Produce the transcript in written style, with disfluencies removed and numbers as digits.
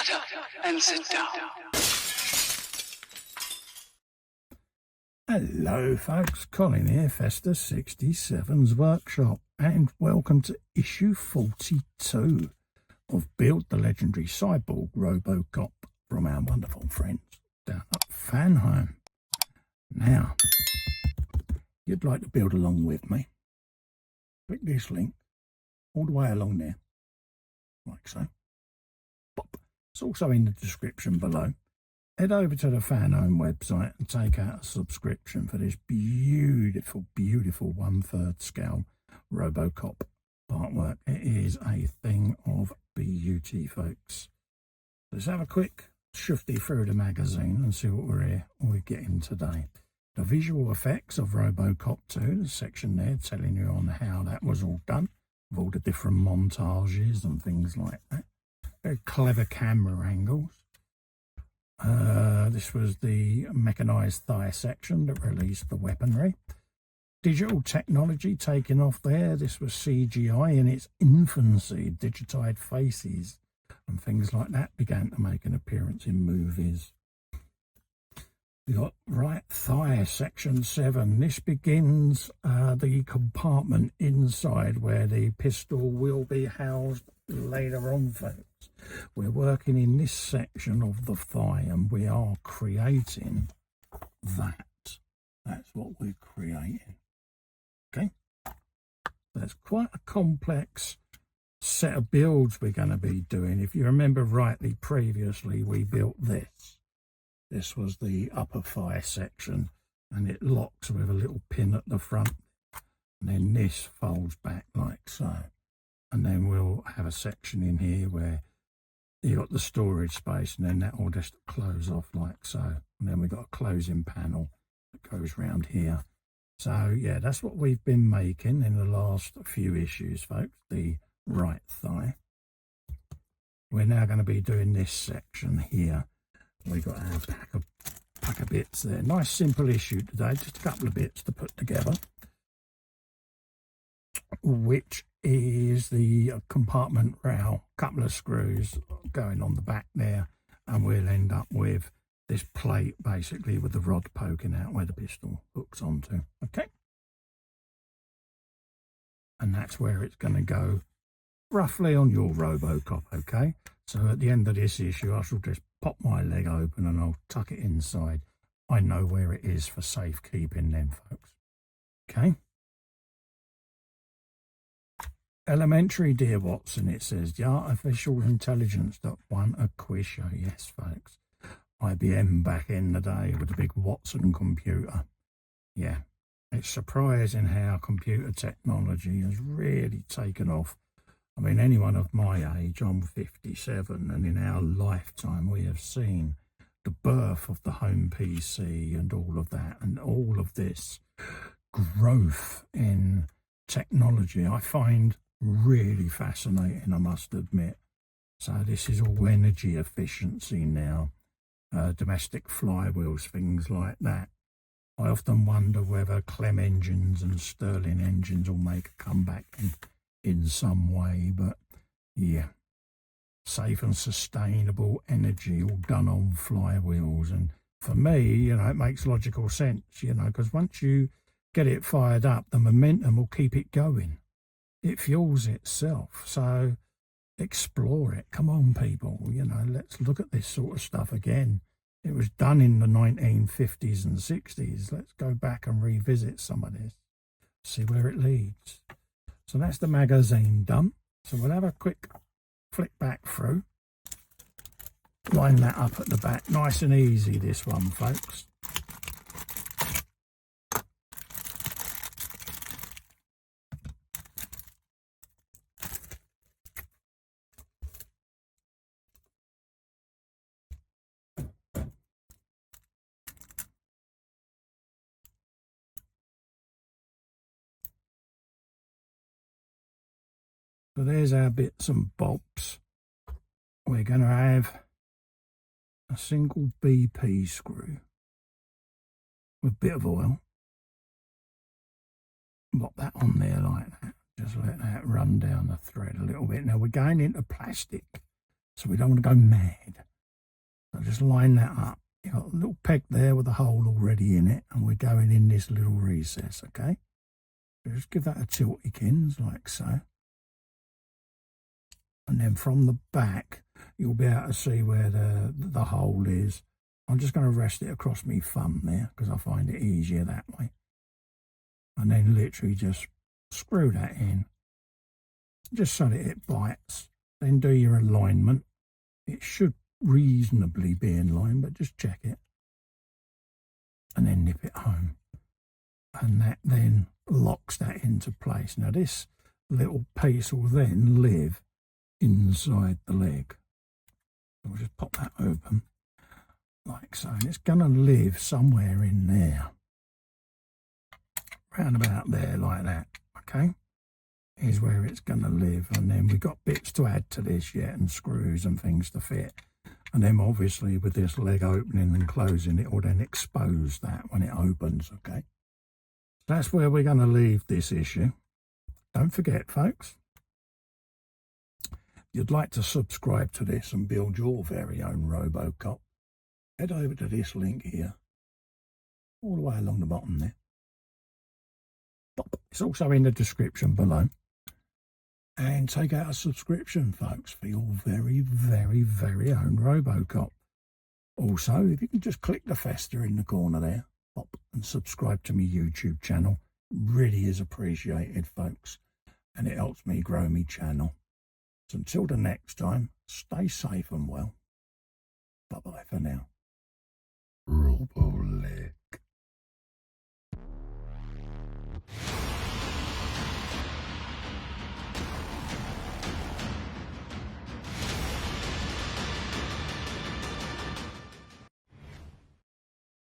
Shut up and sit down. Hello folks, Colin here, Festus 67's Workshop, and welcome to issue 42 of Build the Legendary Cyborg ROBOCOP from our wonderful friends down at Fanhome. Now, if you'd like to build along with me, click this link all the way along there, like so. Pop. It's also in the description below. Head over to the Fanhome website and take out a subscription for this beautiful, beautiful 1/3 scale ROBOCOP Partwork. It is a thing of beauty, folks. Let's have a quick shifty through the magazine and see what we're getting today. The visual effects of ROBOCOP 2, the section there telling you on how that was all done, with all the different montages and things like that. Very clever camera angles. This was the mechanised thigh section that released the weaponry. Digital technology taking off there. This was CGI in its infancy. Digitized faces and things like that began to make an appearance in movies. We got right thigh section 7. This begins the compartment inside where the pistol will be housed later on, folks. We're working in this section of the thigh and we are creating that. That's what we're creating. Okay. That's quite a complex set of builds we're going to be doing. If you remember rightly, previously we built this. This was the upper thigh section and it locks with a little pin at the front. And then this folds back like so. And then we'll have a section in here where you got the storage space, and then that will just close off like so. And then we've got a closing panel that goes round here. So yeah, that's what we've been making in the last few issues, folks, the right thigh. We're now going to be doing this section here. We've got our pack of bits there. Nice simple issue today, just a couple of bits to put together, which is the compartment rail, couple of screws going on the back there, and we'll end up with this plate basically with the rod poking out where the pistol hooks onto. Okay, and that's where it's going to go roughly on your ROBOCOP. Okay, so at the end of this issue I shall just pop my leg open and I'll tuck it inside. I know where it is for safekeeping then, folks. Okay. Elementary, dear Watson, it says, the artificial intelligence that won a quiz show. Yes, folks. IBM back in the day with the big Watson computer. Yeah, it's surprising how computer technology has really taken off. I mean, anyone of my age, I'm 57, and in our lifetime we have seen the birth of the home PC and all of that, and all of this growth in technology I find really fascinating, I must admit. So this is all energy efficiency now, domestic flywheels, things like that. I often wonder whether Clem engines and Stirling engines will make a comeback in some way, but yeah, safe and sustainable energy all done on flywheels. And for me, you know, it makes logical sense, you know, because once you get it fired up, the momentum will keep it going. It fuels itself. So explore it. Come on, people. You know, let's look at this sort of stuff again. It was done in the 1950s and 60s. Let's go back and revisit some of this. See where it leads. So that's the magazine done. So we'll have a quick flick back through. Line that up at the back. Nice and easy, this one, folks. So there's our bits and bobs. We're going to have a single BP screw with a bit of oil. Pop that on there like that. Just let that run down the thread a little bit. Now we're going into plastic. so we don't want to go mad. So just line that up. You've got a little peg there with a hole already in it, and we're going in this little recess, okay? So just give that a tiltykins, like so. And then from the back, you'll be able to see where the hole is. I'm just going to rest it across my thumb there, because I find it easier that way. And then literally just screw that in, just so that it bites. Then do your alignment. It should reasonably be in line, but just check it. And then nip it home. And that then locks that into place. Now this little piece will then live inside the leg. So we'll just pop that open like so, and it's going to live somewhere in there, round about there, like that. Okay, here's where it's going to live. And then we've got bits to add to this yet, and screws and things to fit. And then obviously with this leg opening and closing, it will then expose that when it opens. Okay, so that's where we're going to leave this issue. Don't forget, folks, if you'd like to subscribe to this and build your very own RoboCop, head over to this link here, all the way along the bottom there. It's also in the description below. And take out a subscription, folks, for your very, very, very own RoboCop. Also, if you can just click the fester in the corner there, pop and subscribe to my YouTube channel. Really is appreciated, folks. And it helps me grow my channel. So until the next time, stay safe and well. Bye-bye for now. Robo